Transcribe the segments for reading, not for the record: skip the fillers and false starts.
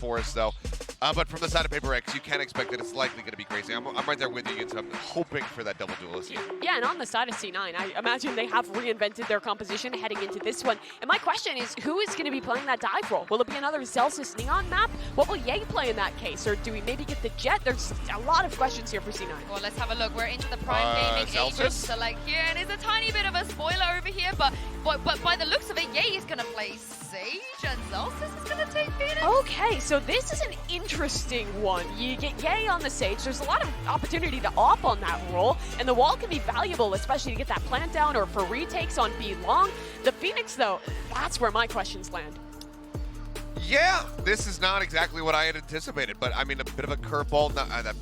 for us, though. But from the side of Paper X, you can expect that it's likely going to be crazy. I'm right there with you, so I'm hoping for that double duelist. Yeah, and on the side of C9, I imagine they have reinvented their composition heading into this one. And my question is, who is going to be playing that dive role? Will it be another Zelsis Neon map? What will Ye play in that case? Or do we maybe get the Jet? There's a lot of questions here for C9. Well, let's have a look. We're into the prime gaming ages. So like here, and it's a tiny bit of a spoiler over here, but by the looks of it, Ye is going to play Sage and Zelsis is going to take Phoenix. Okay, so this is an interesting one. You get Ye on the Sage. There's a lot of opportunity to op on that role, and the wall can be valuable, especially to get that plant down or for retakes on B long. The Phoenix, though, that's where my questions land. Yeah, this is not exactly what I had anticipated, but I mean, a bit of a curveball.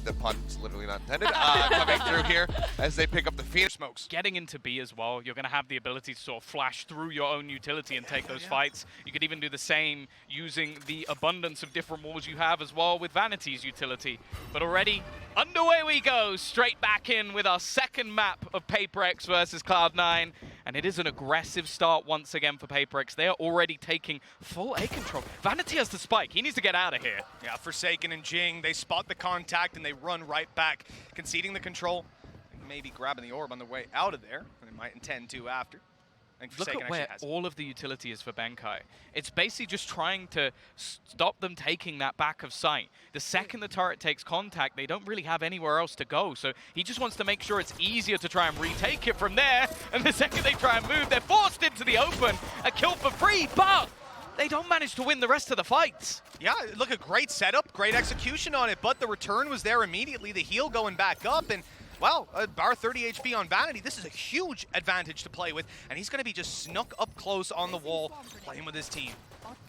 The pun's literally not intended. Coming through here as they pick up the Phoenix smokes. Getting into B as well, you're going to have the ability to sort of flash through your own utility and take those fights. You could even do the same using the abundance of different walls you have as well with Vanity's utility. But already, underway we go, straight back in with our second map of Paper X versus Cloud9. And it is an aggressive start once again for Paper X. They are already taking full A control. Vanity has the spike. He needs to get out of here. Yeah, Forsaken and Jing, they spot the contact and they run right back, conceding the control, and maybe grabbing the orb on the way out of there. And they might intend to after. Look at where all of the utility is for Benkai. It's basically just trying to stop them taking that back of sight. The second the turret takes contact, they don't really have anywhere else to go. So he just wants to make sure it's easier to try and retake it from there. And the second they try and move, they're forced into the open. A kill for free, but they don't manage to win the rest of the fights. Yeah, look, a great setup, great execution on it, but the return was there immediately. The heal going back up, and well, bar 30 HP on Vanity, this is a huge advantage to play with, and he's going to be just snuck up close on the wall, playing with his team.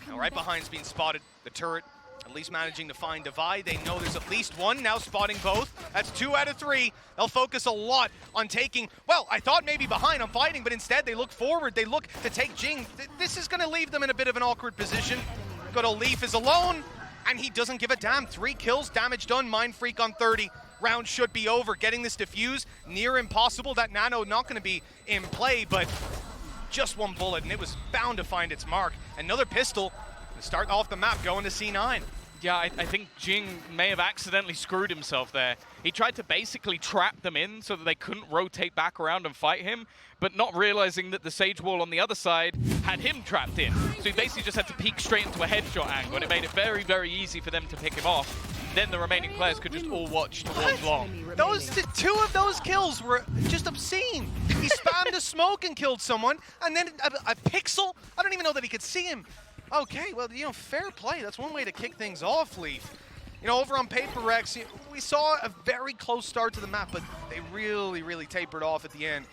Now, right behind's being spotted, the turret, at least managing to find Divide. They know there's at least one, now spotting both. That's 2 out of 3. They'll focus a lot on taking, well, I thought maybe behind on fighting, but instead they look forward, they look to take Jing. This is going to leave them in a bit of an awkward position. Good old Leaf is alone, and he doesn't give a damn. 3 kills, damage done, Mind Freak on 30. Round should be over. Getting this defuse, near impossible. That nano not going to be in play, but just one bullet, and it was bound to find its mark. Another pistol to start off the map, going to C9. Yeah, I think Jing may have accidentally screwed himself there. He tried to basically trap them in so that they couldn't rotate back around and fight him, but not realizing that the Sage Wall on the other side had him trapped in. So he basically just had to peek straight into a headshot angle, and it made it very, very easy for them to pick him off. Then the remaining players could just all watch towards long. Those 2 of those kills were just obscene. He spammed a smoke and killed someone, and then a pixel. I don't even know that he could see him. Okay, well, you know, fair play. That's one way to kick things off, Leaf. You know, over on Paper X, we saw a very close start to the map, but they really, really tapered off at the end.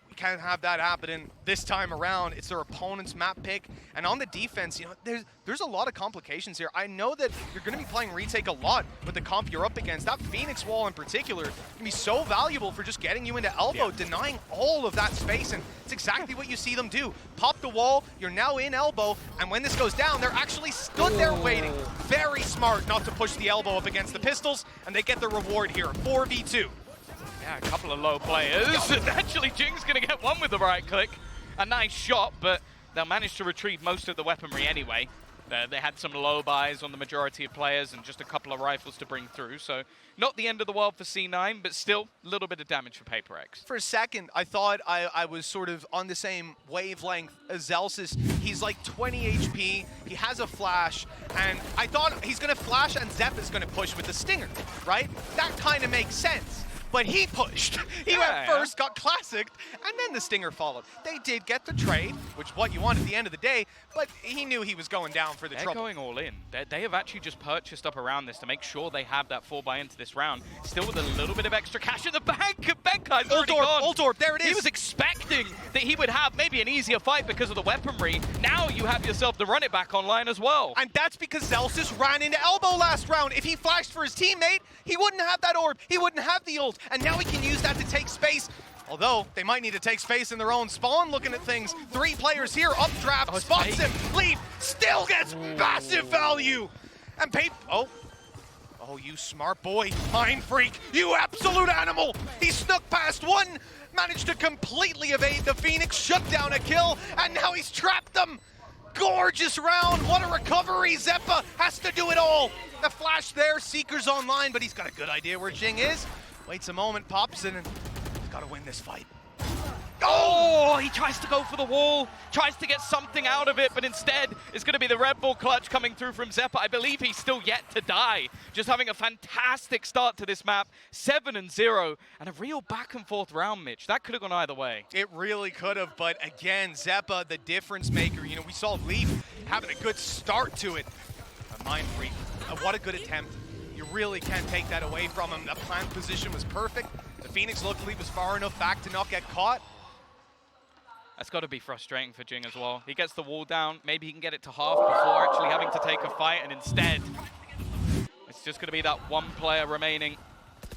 We can't have that happening this time around. It's their opponent's map pick. And on the defense, you know, there's a lot of complications here. I know that you're going to be playing retake a lot with the comp you're up against. That Phoenix wall in particular can be so valuable for just getting you into elbow, denying all of that space. And it's exactly what you see them do. Pop the wall, you're now in elbow, and when this goes down, they're actually stood there waiting. Very smart not to push the elbow up against the pistols, and they get the reward here, 4v2. Yeah, a couple of low players. Actually, Jing's going to get one with the right click. A nice shot, but they'll manage to retrieve most of the weaponry anyway. They had some low buys on the majority of players and just a couple of rifles to bring through. So not the end of the world for C9, but still a little bit of damage for Paper X. For a second, I thought I was sort of on the same wavelength as Zelsis. He's like 20 HP, he has a flash, and I thought he's going to flash and Zep is going to push with the Stinger, right? That kind of makes sense. But he pushed. He went first, got classicked, and then the Stinger followed. They did get the trade, which is what you want at the end of the day, but he knew he was going down for the trouble. They're going all in. They have actually just purchased up around this to make sure they have that 4-buy into this round. Still with a little bit of extra cash in the bank. Benkai's already gone. Ult orb, there it is. He was expecting that he would have maybe an easier fight because of the weaponry. Now you have yourself to run it back online as well. And that's because Zelsis ran into elbow last round. If he flashed for his teammate, he wouldn't have that orb. He wouldn't have the ult. And now he can use that to take space. Although, they might need to take space in their own spawn, looking at things. 3 players here, updraft, spots him, Leaf, still gets massive value. And oh, you smart boy, Mind Freak, you absolute animal. He snuck past one, managed to completely evade the Phoenix, shut down a kill, and now he's trapped them. gorgeous round. What a recovery. Zeppa has to do it all. The flash there, Seeker's online, but he's got a good idea where Jing is. Waits a moment, pops in, and he's got to win this fight. Oh, he tries to go for the wall, tries to get something out of it, but instead it's going to be the Red Bull clutch coming through from Zeppa. I believe he's still yet to die. Just having a fantastic start to this map, 7-0, and a real back and forth round, Mitch. That could have gone either way. It really could have, but again, Zeppa, the difference maker. You know, we saw Leaf having a good start to it. A mind freak. What a good attempt. You really can't take that away from him. The plant position was perfect. The Phoenix luckily was far enough back to not get caught. That's got to be frustrating for Jing as well. He gets the wall down, maybe he can get it to half before actually having to take a fight, and instead, it's just going to be that one player remaining.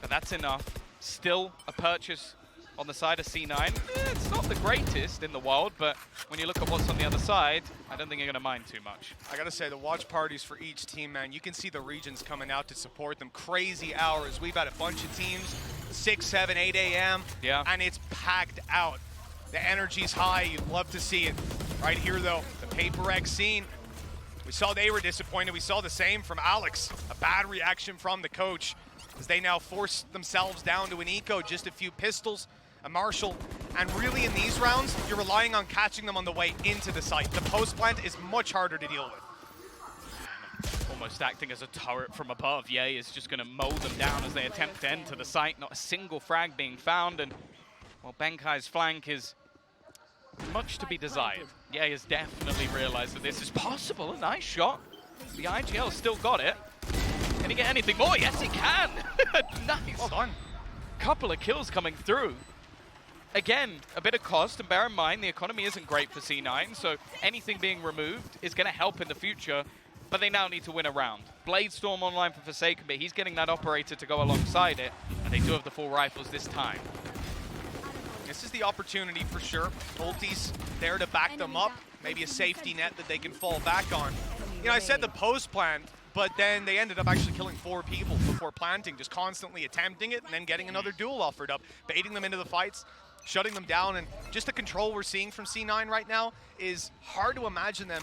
But that's enough. Still a purchase on the side of C9. It's not the greatest in the world, but when you look at what's on the other side, I don't think you're going to mind too much. I got to say, the watch parties for each team, man, you can see the regions coming out to support them. Crazy hours. We've had a bunch of teams, 6, 7, 8 a.m., and it's packed out. The energy's high. You'd love to see it. Right here, though, the Paper X scene. We saw they were disappointed. We saw the same from Alex. A bad reaction from the coach as they now force themselves down to an eco, just a few pistols, a Marshall. And really in these rounds, you're relying on catching them on the way into the site. The post plant is much harder to deal with. Almost acting as a turret from above. Ye is just going to mow them down as they attempt to enter the site. Not a single frag being found. And, well, Benkai's flank is much to be desired. Ye has definitely realized that this is possible. A nice shot. The IGL still got it. Can he get anything more? Yes, he can. Nice. Well done. Couple of kills coming through. Again, a bit of cost, and bear in mind the economy isn't great for C9, so anything being removed is going to help in the future, but they now need to win a round. Bladestorm online for Forsaken, but he's getting that operator to go alongside it, and they do have the full rifles this time. This is the opportunity for sure. Ulti's there to back them up. Maybe a safety net that they can fall back on. You know, I said the post plant, but then they ended up actually killing 4 people before planting, just constantly attempting it and then getting another duel offered up, baiting them into the fights, shutting them down, and just the control we're seeing from C9 right now is hard to imagine them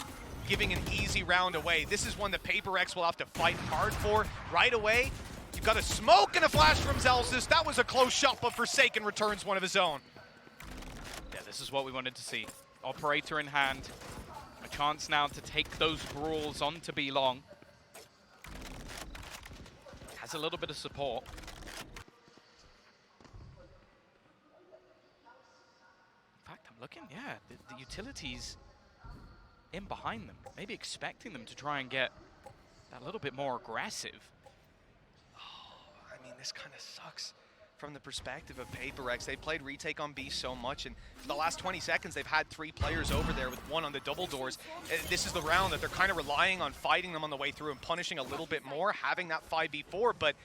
giving an easy round away. This is one that Paper X will have to fight hard for right away. You've got a smoke and a flash from Zelsis. That was a close shot, but Forsaken returns one of his own. Yeah, this is what we wanted to see. Operator in hand. A chance now to take those brawls on to be long. Has a little bit of support. In fact, I'm looking, yeah, the utilities in behind them. Maybe expecting them to try and get that little bit more aggressive. I mean, this kind of sucks from the perspective of Paper X. They played retake on B so much, and for the last 20 seconds, they've had 3 players over there with 1 on the double doors. This is the round that they're kind of relying on fighting them on the way through and punishing a little bit more, having that 5v4, but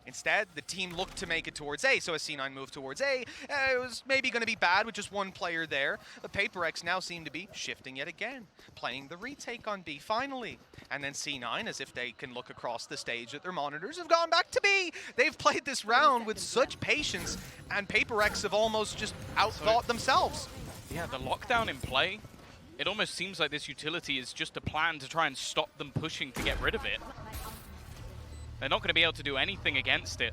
instead, the team looked to make it towards A, so as C9 moved towards A, it was maybe going to be bad with just 1 player there. The Paper X now seem to be shifting yet again, playing the retake on B finally. And then C9, as if they can look across the stage at their monitors, have gone back to B. They've played this round with such patience, and Paper X have almost just outthought themselves. Yeah, the lockdown in play, it almost seems like this utility is just a plan to try and stop them pushing to get rid of it. They're not going to be able to do anything against it.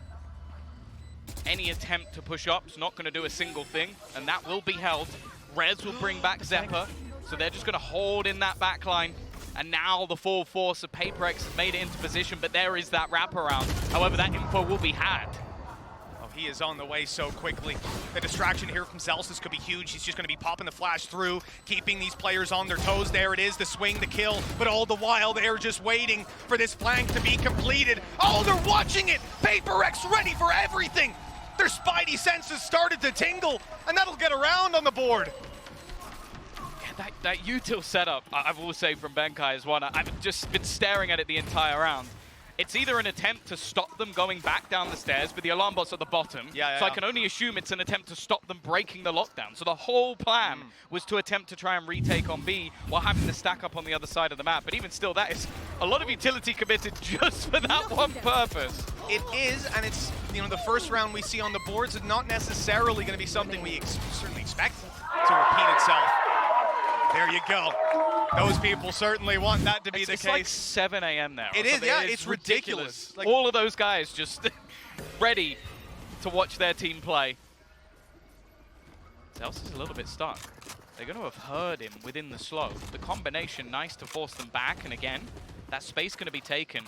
Any attempt to push up is not going to do a single thing, and that will be held. Rez will bring back Zeppa, so they're just going to hold in that backline. And now the full force of Paper X has made it into position, but there is that wraparound. However, that info will be had. Oh, he is on the way so quickly. The distraction here from Zelsis could be huge. He's just going to be popping the flash through, keeping these players on their toes. There it is, the swing, the kill. But all the while, they're just waiting for this flank to be completed. Oh, they're watching it! Paper X ready for everything! Their spidey senses started to tingle, and that'll get around on the board. That util setup, I will say from Benkai is one I've just been staring at it the entire round. It's either an attempt to stop them going back down the stairs, but the alarm bot's at the bottom. So I can only assume it's an attempt to stop them breaking the lockdown. So the whole plan was to attempt to try and retake on B while having to stack up on the other side of the map. But even still, that is a lot of utility committed just for that one purpose. It is, and it's, you know, the first round we see on the boards is not necessarily going to be something we certainly expect to repeat itself. There you go. Those people certainly want that to be the It's case. like 7 a.m. there. It or is, something. yeah, It is it's ridiculous. Like, all of those guys just ready to watch their team play. Zel's is a little bit stuck. They're going to have heard him within the slow. The combination, nice to force them back. And again, that space going to be taken.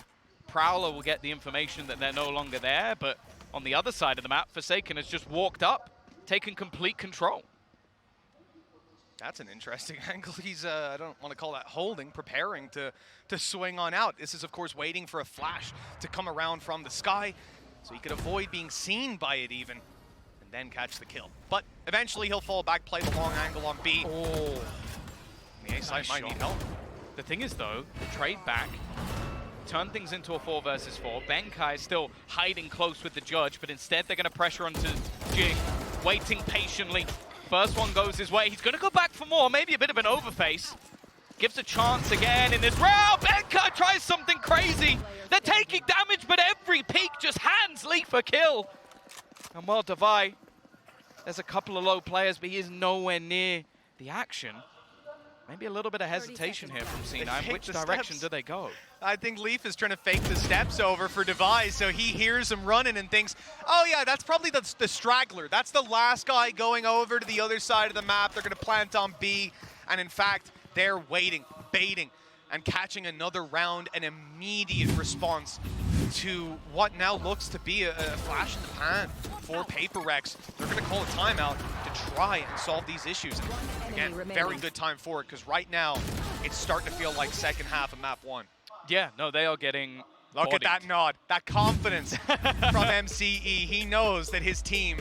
Prowler will get the information that they're no longer there. But on the other side of the map, Forsaken has just walked up, taken complete control. That's an interesting angle. He's, I don't want to call that holding, preparing to swing on out. This is, of course, waiting for a flash to come around from the sky so he could avoid being seen by it even, and then catch the kill. But eventually he'll fall back, play the long angle on B. Oh, The A side might need help. The thing is, though, trade back, turn things into a 4 versus 4. Benkai is still hiding close with the judge, but instead they're going to pressure onto Jing, waiting patiently. First one goes his way. He's going to go back for more, maybe a bit of an overface. Gives a chance again in this round. Benkai tries something crazy. They're taking damage, but every peek just hands Leaf a kill. And while Devi, there's a couple of low players, but he is nowhere near the action. Maybe a little bit of hesitation here from C9. Which direction do they go? I think Leaf is trying to fake the steps over for Devi, so he hears him running and thinks, oh yeah, that's probably the straggler. That's the last guy going over to the other side of the map. They're going to plant on B, and in fact, they're waiting, baiting, and catching another round, an immediate response to what now looks to be a flash in the pan for Paper Rex. They're going to call a timeout to try and solve these issues. And again, very good time for it, because right now, it's starting to feel like second half of map 1. Yeah, no, they are getting Look bodied. at that nod, that confidence from MCE. He knows that his team,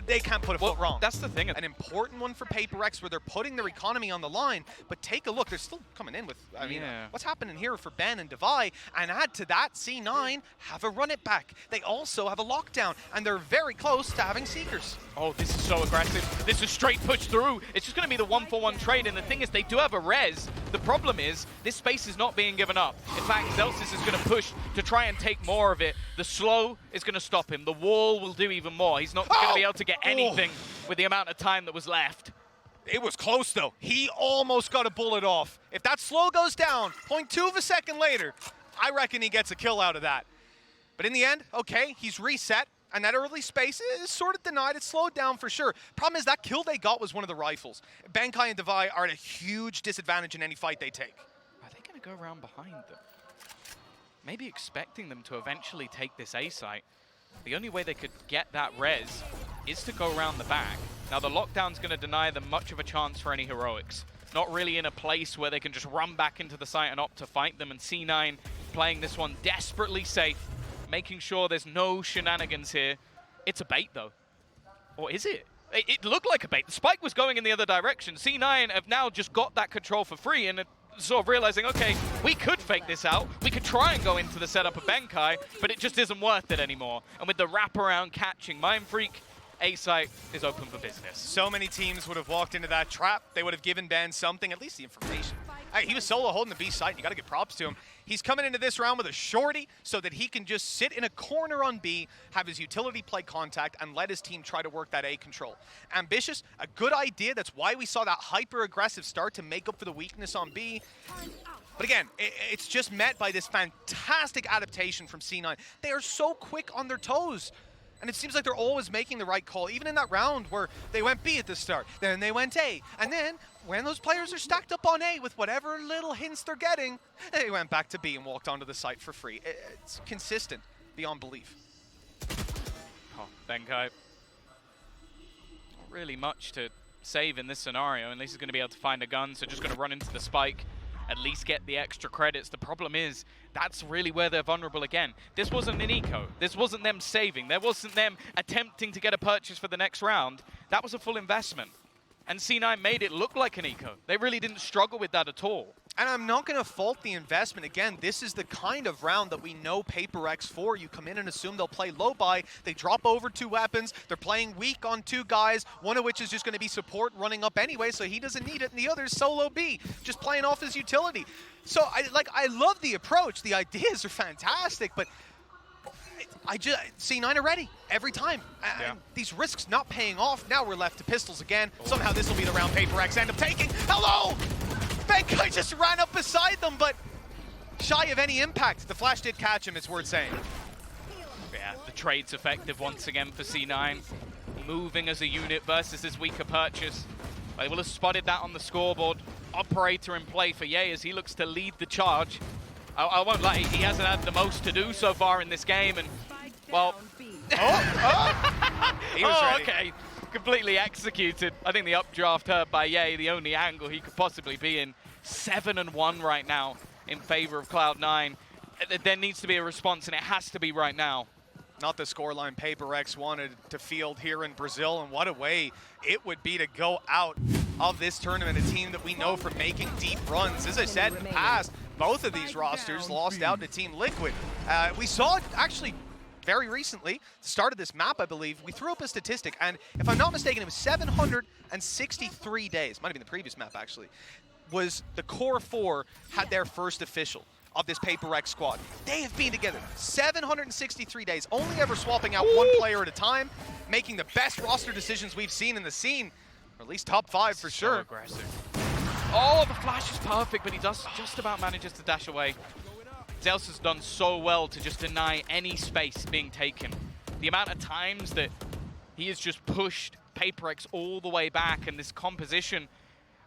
they can't put a foot wrong. That's the thing. An important one for Paper Rex where they're putting their economy on the line, but take a look, they're still coming in with, I mean, what's happening here for Ben and Devi, and add to that, C9 have a run it back. They also have a lockdown, and they're very close to having Seekers. Oh, this is so aggressive. This is straight push through. It's just going to be the 1-for-1 trade, and the thing is, they do have a res. The problem is, this space is not being given up. In fact, Zelsis is going to push to try and take more of it. The slow is going to stop him. The wall will do even more. He's not going to be able to get anything with the amount of time that was left. It was close, though. He almost got a bullet off. If that slow goes down, 0.2 of a second later, I reckon he gets a kill out of that. But in the end, okay, he's reset, and that early space is sort of denied. It's slowed down for sure. Problem is that kill they got was one of the rifles. Benkai and Devi are at a huge disadvantage in any fight they take. Are they going to go around behind them? Maybe expecting them to eventually take this A site. The only way they could get that res is to go around the back. Now the lockdown's going to deny them much of a chance for any heroics. Not really in a place where they can just run back into the site and opt to fight them. And C9 playing this one desperately safe, making sure there's no shenanigans here. It's a bait though. Or is it? It looked like a bait. The spike was going in the other direction. C9 have now just got that control for free and sort of realizing, okay, we could fake this out. We could try and go into the setup of Benkai, but it just isn't worth it anymore. And with the wraparound catching, Mind Freak, A-site is open for business. So many teams would have walked into that trap. They would have given Ben something, at least the information. Hey, he was solo holding the B site. You got to give props to him. He's coming into this round with a shorty so that he can just sit in a corner on B, have his utility play contact, and let his team try to work that A control. Ambitious, a good idea. That's why we saw that hyper-aggressive start to make up for the weakness on B. But again, it's just met by this fantastic adaptation from C9. They are so quick on their toes. And it seems like they're always making the right call, even in that round where they went B at the start, then they went A. And then, when those players are stacked up on A with whatever little hints they're getting, they went back to B and walked onto the site for free. It's consistent beyond belief. Oh, Benkai. Not really much to save in this scenario, unless he's going to be able to find a gun, so just going to run into the spike, at least get the extra credits. The problem is, that's really where they're vulnerable again. This wasn't an eco. This wasn't them saving. There wasn't them attempting to get a purchase for the next round. That was a full investment. And C9 made it look like an eco. They really didn't struggle with that at all. And I'm not going to fault the investment. Again, this is the kind of round that we know Paper X for. You come in and assume they'll play low buy. They drop over 2 weapons. They're playing weak on 2 guys, one of which is just going to be support running up anyway, so he doesn't need it, and the other is solo B, just playing off his utility. So I love the approach. The ideas are fantastic, but C9 are ready every time. And these risks not paying off. Now we're left to pistols again. Somehow this will be the round Paper X end up taking. Hello! Benkai just ran up beside them, but shy of any impact. The flash did catch him, it's worth saying. Yeah, the trade's effective once again for C9. Moving as a unit versus this weaker purchase. They will have spotted that on the scoreboard. Operator in play for Ye as he looks to lead the charge. I won't lie, he hasn't had the most to do so far in this game, and, well... He was ready. Okay. Completely executed. I think the updraft hurt by Ye, the only angle he could possibly be in. 7-1 right now in favor of Cloud9. There needs to be a response, and it has to be right now. Not the scoreline PaperX wanted to field here in Brazil, and what a way it would be to go out of this tournament, a team that we know from making deep runs. As I said in the past, both of these rosters lost out to Team Liquid. We saw, actually, very recently, the start of this map, I believe, we threw up a statistic, and if I'm not mistaken, it was 763 days, might have been the previous map, actually, was the Core 4 had their first official of this PaperX squad. They have been together 763 days, only ever swapping out one player at a time, making the best roster decisions we've seen in the scene, or at least top 5 for sure. Aggressive. Oh, the flash is perfect, but he does just about manages to dash away. Zeus has done so well to just deny any space being taken. The amount of times that he has just pushed PaperX all the way back, and this composition,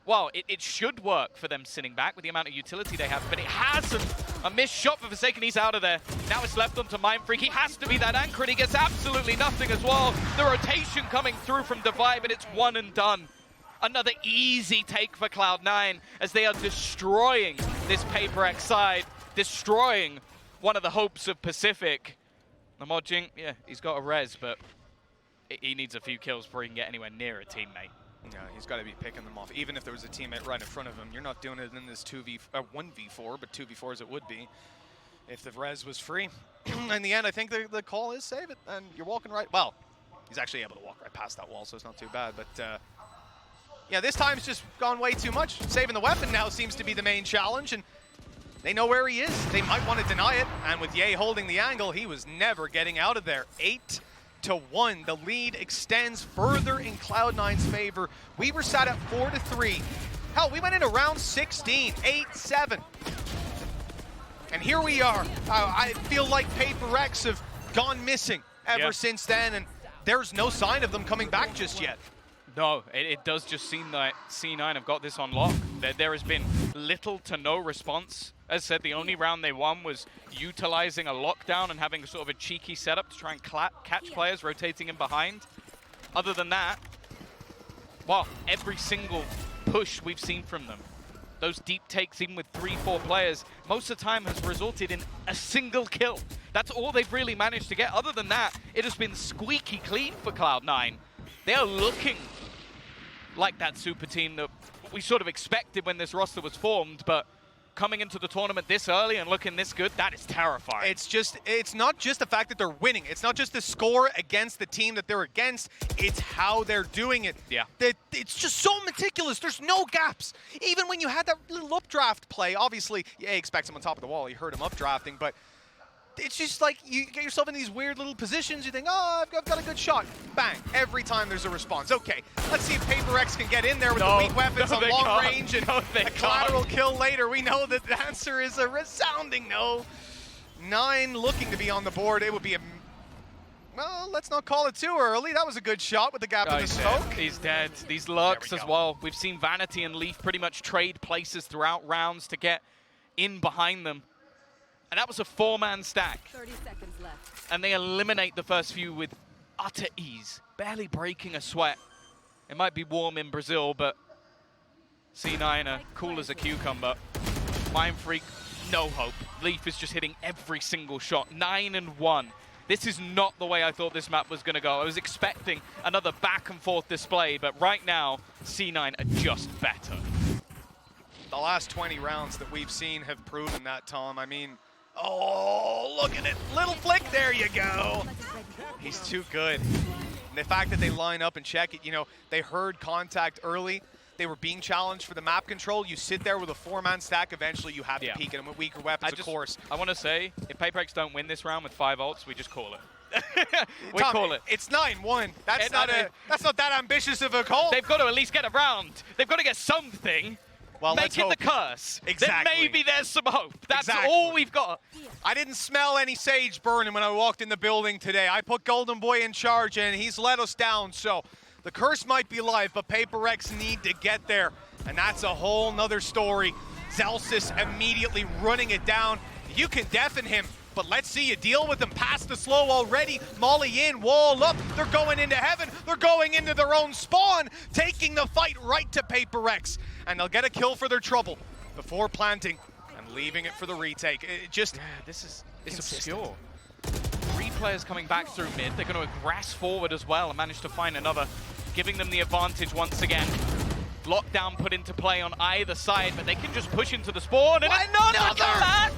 well, it should work for them sitting back with the amount of utility they have, but it hasn't. A missed shot for Forsaken, he's out of there. Now it's left onto Mindfreak. He has to be that anchor, and he gets absolutely nothing as well. The rotation coming through from Divide, but it's one and done. Another easy take for Cloud9 as they are destroying this PaperX side, destroying one of the hopes of Pacific. The Modjing, yeah, he's got a res, but he needs a few kills before he can get anywhere near a teammate. Yeah, he's got to be picking them off. Even if there was a teammate right in front of him, you're not doing it in this 1v4, but 2v4 as it would be if the res was free. In the end, I think the call is save it, and you're walking right. Well, he's actually able to walk right past that wall, so it's not too bad. But yeah, this time it's just gone way too much. Saving the weapon now seems to be the main challenge, and they know where he is. They might want to deny it, and with Ye holding the angle, he was never getting out of there. 8-1. The lead extends further in Cloud9's favor. We were sat at 4-3. Hell, we went into round 16, 8-7. And here we are. I feel like PaperX have gone missing ever since then, and there's no sign of them coming back just yet. No, it does just seem that C9 have got this on lock. There has been little to no response. As said, the only round they won was utilizing a lockdown and having sort of a cheeky setup to try and catch players rotating in behind. Other than that, well, every single push we've seen from them, those deep takes, even with 3-4 players, most of the time has resulted in a single kill. That's all they've really managed to get. Other than that, it has been squeaky clean for Cloud9. They are looking like that super team that we sort of expected when this roster was formed, but coming into the tournament this early and looking this good, that is terrifying. It's not just the fact that they're winning. It's not just the score against the team that they're against. It's how they're doing it. Yeah. It's just so meticulous. There's no gaps. Even when you had that little updraft play, obviously, yeah, expects him on top of the wall. You heard him updrafting, but it's just like you get yourself in these weird little positions. You think, oh, I've got a good shot. Bang. Every time there's a response. Okay, let's see if PaperX can get in there with the weak weapons on long range and a collateral kill later. We know that the answer is a resounding no. 9 looking to be on the board. It would be a... Well, let's not call it too early. That was a good shot with the gap in the smoke. He's dead. These lurks as well. We've seen Vanity and Leaf pretty much trade places throughout rounds to get in behind them. And that was a 4-man stack. 30 seconds left. And they eliminate the first few with utter ease, barely breaking a sweat. It might be warm in Brazil, but C9 are cool as a cucumber. Mindfreak, no hope. Leaf is just hitting every single shot. 9-1. This is not the way I thought this map was going to go. I was expecting another back and forth display, but right now, C9 are just better. The last 20 rounds that we've seen have proven that, Tom. I mean, oh, look at it. Little flick, there you go. He's too good. And the fact that they line up and check it, you know, they heard contact early. They were being challenged for the map control. You sit there with a 4-man stack, eventually you have to peek at them with weaker weapons, of course. I want to say, if PaperX don't win this round with 5 ults, we just call it. we Tom, call it. It's 9-1. That's not that ambitious of a call. They've got to at least get a round. They've got to get something. Well, make let's it hope. the curse. Exactly. Then maybe there's some hope. That's Exactly. all we've got. I didn't smell any sage burning when I walked in the building today. I put Golden Boy in charge, and he's let us down. So the curse might be live, but Paper Rex need to get there, and that's a whole nother story. Zelsis immediately running it down. You can deafen him, but let's see you deal with them. Past the slow already. Molly in, wall up. They're going into heaven. They're going into their own spawn, taking the fight right to Paper Rex. And they'll get a kill for their trouble before planting and leaving it for the retake. It just, Yeah, it's obscure. 3 players coming back through mid. They're going to grass forward as well and manage to find another, giving them the advantage once again. Lockdown put into play on either side, but they can just push into the spawn. And another lat!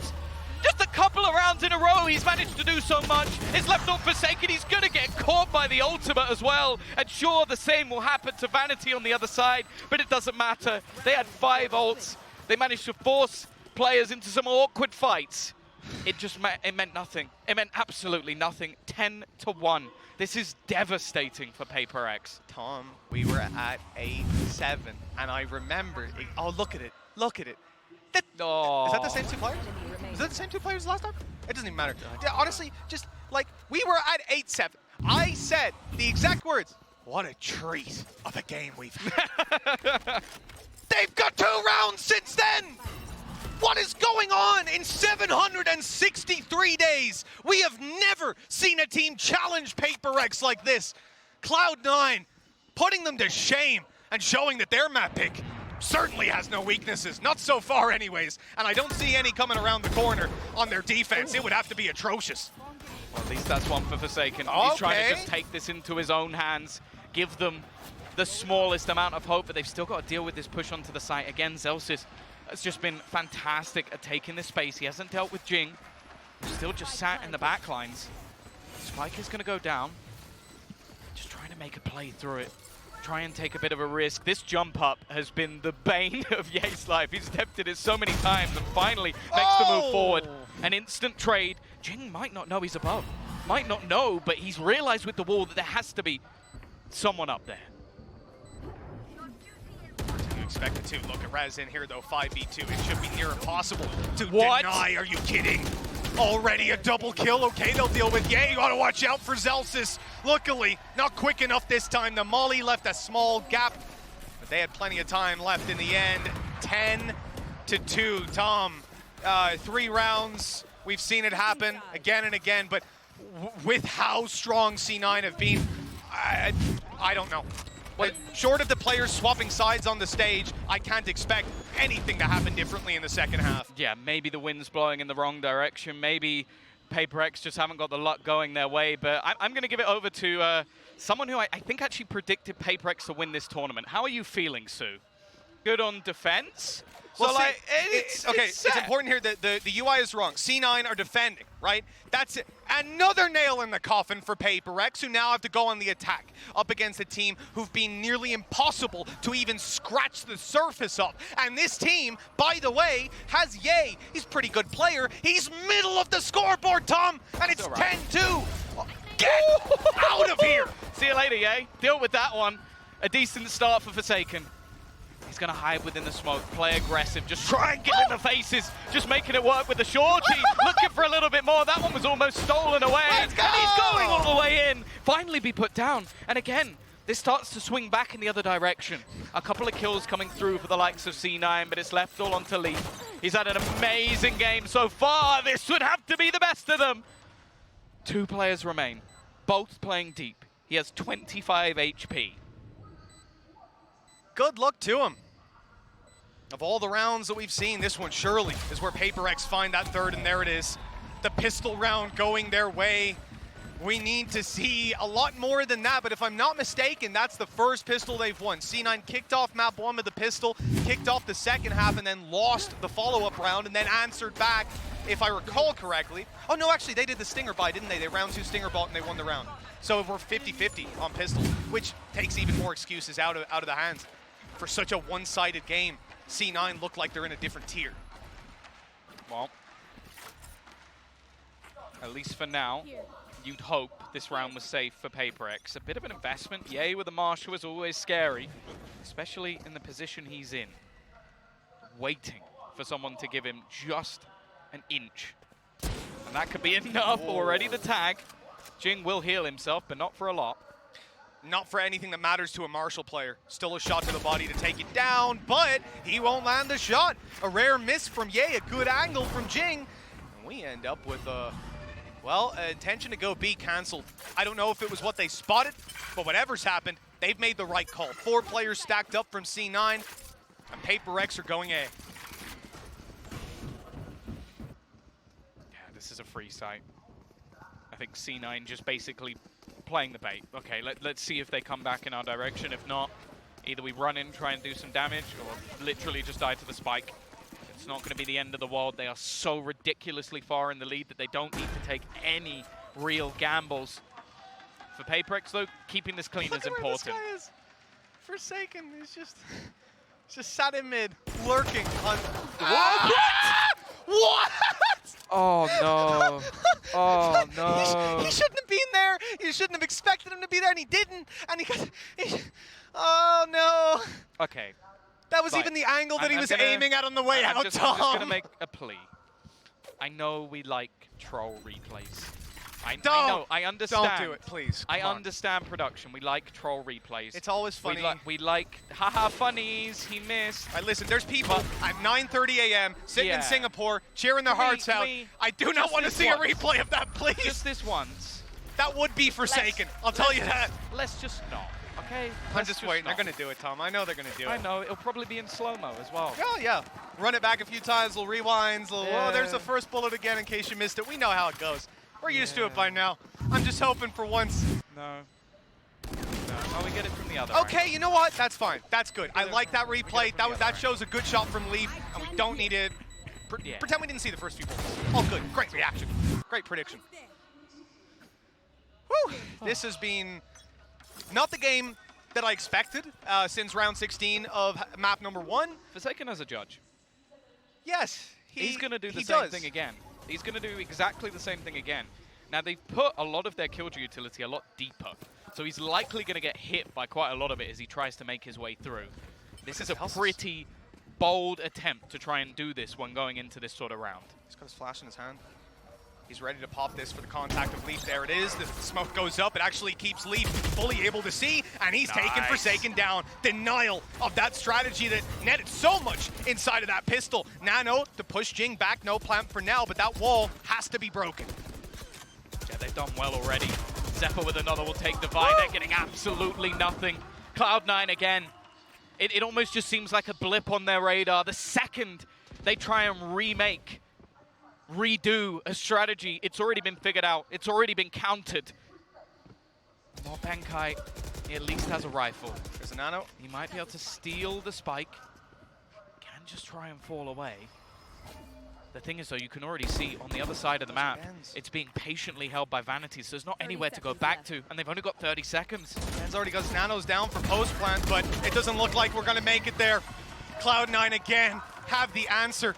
Just a couple of rounds in a row, he's managed to do so much. It's left on Forsaken, he's going to get caught by the ultimate as well. And sure, the same will happen to Vanity on the other side, but it doesn't matter. They had 5 ults. They managed to force players into some awkward fights. It meant nothing. It meant absolutely nothing. 10-1. This is devastating for Paper Rex. Tom, we were at 8-7, and I remember, oh, look at it. Look at it. Oh. Is that the same 2 players? Is that the same 2 players last time? It doesn't even matter. Yeah, honestly, just like, we were at 8-7. I said the exact words. What a treat of a game we've had. They've got 2 rounds since then! What is going on in 763 days? We have never seen a team challenge Paper Rex like this. Cloud9 putting them to shame and showing that their map pick certainly has no weaknesses. Not so far anyways. And I don't see any coming around the corner on their defense. It would have to be atrocious. Well, at least that's one for Forsaken. Okay. He's trying to just take this into his own hands, give them the smallest amount of hope, but they've still got to deal with this push onto the site. Again, Zelsis has just been fantastic at taking this space. He hasn't dealt with Jing. Still just sat in the back lines. Spike is going to go down. Just trying to make a play through it. Try and take a bit of a risk. This jump up has been the bane of Ye's life. He's attempted it so many times and finally makes the move forward. An instant trade. Jing might not know he's above. Might not know, but he's realized with the wall that there has to be someone up there. You expect it to. Look at Raz in here though, 5v2. It should be near impossible to deny. Are you kidding? Already a double kill. Okay, they'll deal with Ye. You gotta watch out for Zelsis. Luckily, not quick enough this time. The Molly left a small gap, but they had plenty of time left in the end. 10-2. Tom, 3 rounds. We've seen it happen again and again, but with how strong C9 have been, I don't know. But short of the players swapping sides on the stage, I can't expect anything to happen differently in the second half. Yeah, maybe the wind's blowing in the wrong direction. Maybe Paper Rex just haven't got the luck going their way. But I'm going to give it over to someone who I think actually predicted Paper Rex to win this tournament. How are you feeling, Sue? Good on defense? Well, So, it's important here that the UI is wrong. C9 are defending, right? That's it. Another nail in the coffin for Paper Rex, who now have to go on the attack up against a team who've been nearly impossible to even scratch the surface of. And this team, by the way, has Ye. He's a pretty good player. He's middle of the scoreboard, Tom, and it's 10-2. Get out of here! See you later, Ye. Deal with that one. A decent start for Forsaken. He's going to hide within the smoke, play aggressive, just try and get in the faces, just making it work with the Shorty, looking for a little bit more. That one was almost stolen away, and he's going all the way in. Finally be put down, and again, this starts to swing back in the other direction. A couple of kills coming through for the likes of C9, but it's left all onto Leaf. He's had an amazing game so far. This would have to be the best of them. 2 players remain, both playing deep. He has 25 HP. Good luck to him. Of all the rounds that we've seen, this one surely is where Paper Rex find that third, and there it is. The pistol round going their way. We need to see a lot more than that, but if I'm not mistaken, that's the first pistol they've won. C9 kicked off map 1 with the pistol, kicked off the second half, and then lost the follow-up round, and then answered back, if I recall correctly. Oh no, actually, they did the Stinger buy, didn't they? They round 2 Stinger bought and they won the round. So we're 50-50 on pistols, which takes even more excuses out of the hands. For such a one-sided game, C9 look like they're in a different tier. Well, at least for now, you'd hope this round was safe for Paper Rex. A bit of an investment. Ye with the Marshal is always scary, especially in the position he's in. waiting for someone to give him just an inch. And that could be enough already. The tag. Jing will heal himself, but not for a lot. Not for anything that matters to a Marshall player. Still a shot to the body to take it down, but he won't land the shot. A rare miss from Ye, a good angle from Jing. And we end up with well, intention to go B canceled. I don't know if it was what they spotted, but whatever's happened, they've made the right call. 4 players stacked up from C9, and Paper Rex are going A. Yeah, this is a free site. I think C9 just basically playing the bait. Okay, let's see if they come back in our direction. If not, either we run in, try and do some damage, or literally just die to the spike. It's not going to be the end of the world. They are so ridiculously far in the lead that they don't need to take any real gambles. For Paperex, though, keeping this clean is important. Look where this guy is. Forsaken, he's just sat in mid, lurking on... What? What? Oh, no. Oh, no. He shouldn't have been there. You shouldn't have expected him to be there, and he didn't. And oh, no. Okay. That was Right. even the angle that he was gonna- aiming at on the way out, I'm just Tom. going to make a plea. I know we like troll replays. I Don't. know, I understand. Don't do it, please. I Come on. understand production. We like troll replays. It's always funny. We like haha funnies. He missed. All right, listen, there's people at 9:30 a.m. sitting in Yeah. Singapore cheering their hearts out. I do not just want to this see a once. replay of that, please. Just this once. That would be Forsaken. I'll tell you that. Let's just not. Okay. I'm Let's just waiting. not. They're going to do it, Tom. I know they're going to do it. I know. It'll probably be in slow-mo as well. Oh, yeah. Run it back a few times, little rewinds, little, oh, there's Yeah. the first bullet again in case you missed it. We know how it goes. We're used to it by now. I'm just hoping for once. No. Oh, we get it from the other. Okay, angle. you know what? That's fine. That's good. I it- like that we get replay. it from the That other shows a good shot from Leaf, and we don't need it. Yeah. Pretend we didn't see the first few bullets. All good. Great reaction. Great prediction. Whew. This has been not the game that I expected since round 16 of map number 1. Forsaken as a judge. Yes, He's going to do the he same does. thing again. He's going to do exactly the same thing again. Now, they've put a lot of their killjoy utility a lot deeper, so he's likely going to get hit by quite a lot of it as he tries to make his way through. This is a pretty bold attempt to try and do this when going into this sort of round. He's got his flash in his hand. He's ready to pop this for the contact of Leaf. There it is. The smoke goes up. It actually keeps Leaf fully able to see, and he's taken Forsaken down. Denial of that strategy that netted so much inside of that pistol. Nano to push Jing back. No plant for now, but that wall has to be broken. Yeah, they've done well already. Zephyr with another will take the Divide. They're getting absolutely nothing. Cloud9 again. It almost just seems like a blip on their radar. The second they try and redo a strategy, it's already been figured out. It's already been countered. More Bankai, he at least has a rifle. There's a Nano. He might be able to steal the spike. Can just try and fall away. The thing is, though, you can already see on the other side of the map, it's being patiently held by Vanities, so there's not anywhere to go back to, and they've only got 30 seconds. Ben's already got his Nanos down for post plant, but it doesn't look like we're going to make it there. Cloud9 again have the answer.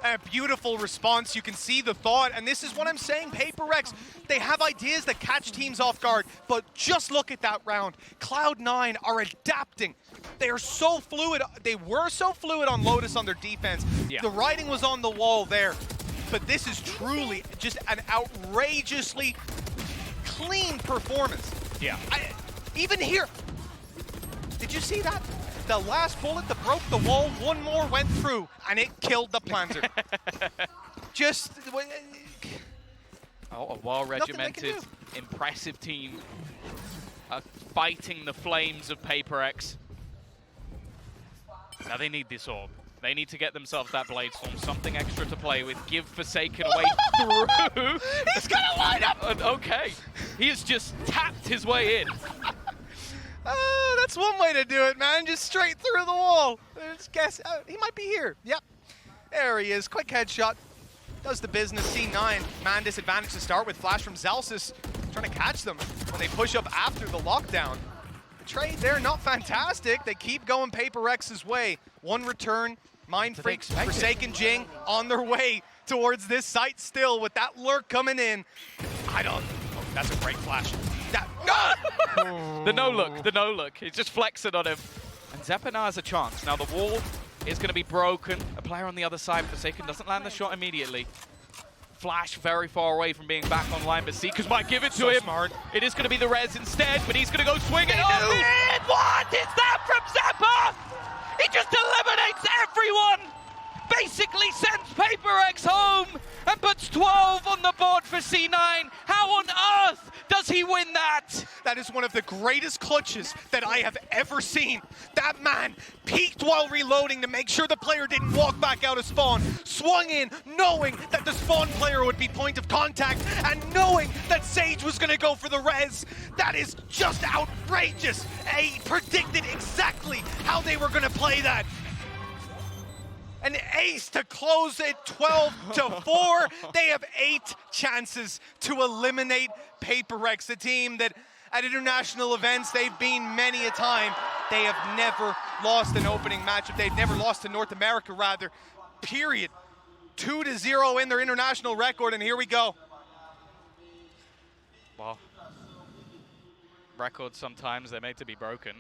A beautiful response. You can see the thought, and this is what I'm saying. Paper Rex, they have ideas that catch teams off guard, but just look at that round. Cloud9 are adapting. They are so fluid. They were so fluid on Lotus on their defense. Yeah. The writing was on the wall there, but this is truly just an outrageously clean performance. Yeah. Even here, did you see that? The last bullet that broke the wall, one more went through, and it killed the planter. Just... Oh, a well-regimented, impressive team fighting the flames of Paper X. Now they need this orb. They need to get themselves that Blade Storm, something extra to play with, give Forsaken a way through. He's gonna line up! Okay, he has just tapped his way in. Oh, that's one way to do it, man. Just straight through the wall. Just guess. He might be here. Yep. There he is. Quick headshot. Does the business. C9. Man disadvantage to start with. Flash from Zalsis. Trying to catch them when they push up after the lockdown. The trade there, not fantastic. They keep going Paper Rex's way. One return. Mind Freaks, Forsaken Jing on their way towards this site still with that lurk coming in. Oh, that's a great flash. The no look. He's just flexing on him. And Zephyr now has a chance. Now the wall is going to be broken. A player on the other side, Forsaken doesn't land the shot immediately. Flash very far away from being back online, but Seekers might give it to him. Smart. It is going to be the res instead, but he's going to go swing it off it! What is that from Zappa? He just eliminates everyone! Basically sends Paper X home and puts 12 on the board for C9. How on earth does he win that? That is one of the greatest clutches that I have ever seen. That man peeked while reloading to make sure the player didn't walk back out of spawn, swung in knowing that the spawn player would be point of contact and knowing that Sage was going to go for the res. That is just outrageous. He predicted exactly how they were going to play that. An ace to close it 12-4. They have 8 chances to eliminate Paper X, the team that at international events they've been many a time. They have never lost an opening matchup. They've never lost to North America, rather. Period. 2-0 in their international record, and here we go. Well, records sometimes they're made to be broken.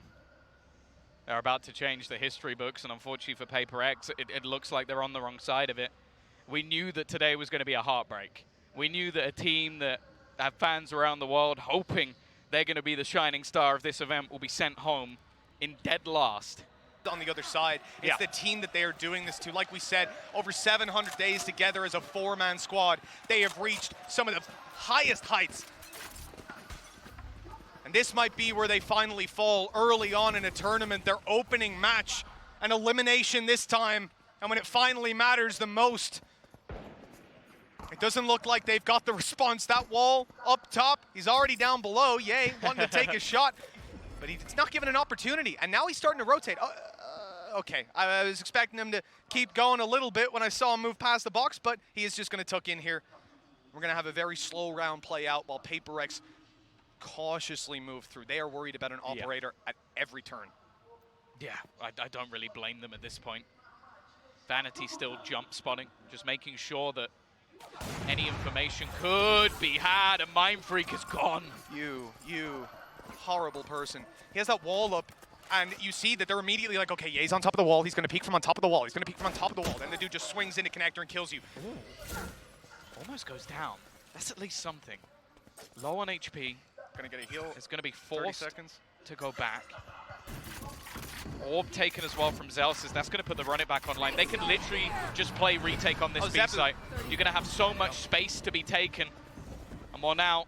They're about to change the history books, and unfortunately for Paper X, it looks like they're on the wrong side of it. We knew that today was going to be a heartbreak. We knew that a team that have fans around the world hoping they're going to be the shining star of this event will be sent home in dead last. On the other side, it's the team that they are doing this to. Like we said, over 700 days together as a 4-man squad, they have reached some of the highest heights. And this might be where they finally fall early on in a tournament, their opening match, an elimination this time, and when it finally matters the most. It doesn't look like they've got the response. That wall up top, he's already down below. Yay, wanting to take a shot, but he's not given an opportunity. And now he's starting to rotate. Okay, I was expecting him to keep going a little bit when I saw him move past the box, but he is just going to tuck in here. We're going to have a very slow round play out while Paper X cautiously move through. They are worried about an operator at every turn. Yeah, I don't really blame them at this point. Vanity still jump spotting, just making sure that any information could be had, and Mind Freak is gone. You horrible person. He has that wall up, and you see that they're immediately like, okay, yeah, he's on top of the wall. He's going to peek from on top of the wall. He's going to peek from on top of the wall. Then the dude just swings into connector and kills you. Ooh. Almost goes down. That's at least something. Low on HP. Gonna get a heal. It's gonna be 30 forced seconds to go back. Orb taken as well from Zelsis. That's gonna put the run it back online. They can literally just play retake on this B site. You're gonna have so much space to be taken. And well, now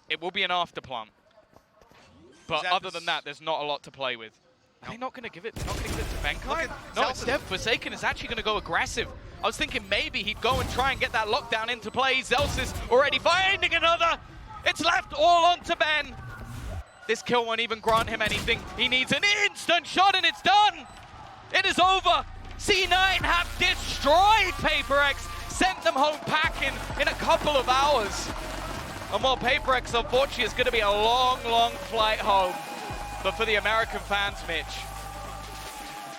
it will be an after plant. But other than that, there's not a lot to play with. Are they not gonna give it? They're not gonna give it to Benkai? No, instead Forsaken is actually gonna go aggressive. I was thinking maybe he'd go and try and get that lockdown into play. Zelsis already finding another. It's left all onto Ben. This kill won't even grant him anything. He needs an instant shot and it's done. It is over. C9 have destroyed Paper X, sent them home packing in a couple of hours. And while Paper X, unfortunately, is going to be a long, long flight home. But for the American fans, Mitch,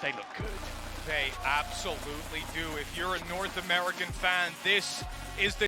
they look good. They absolutely do. If you're a North American fan, this is the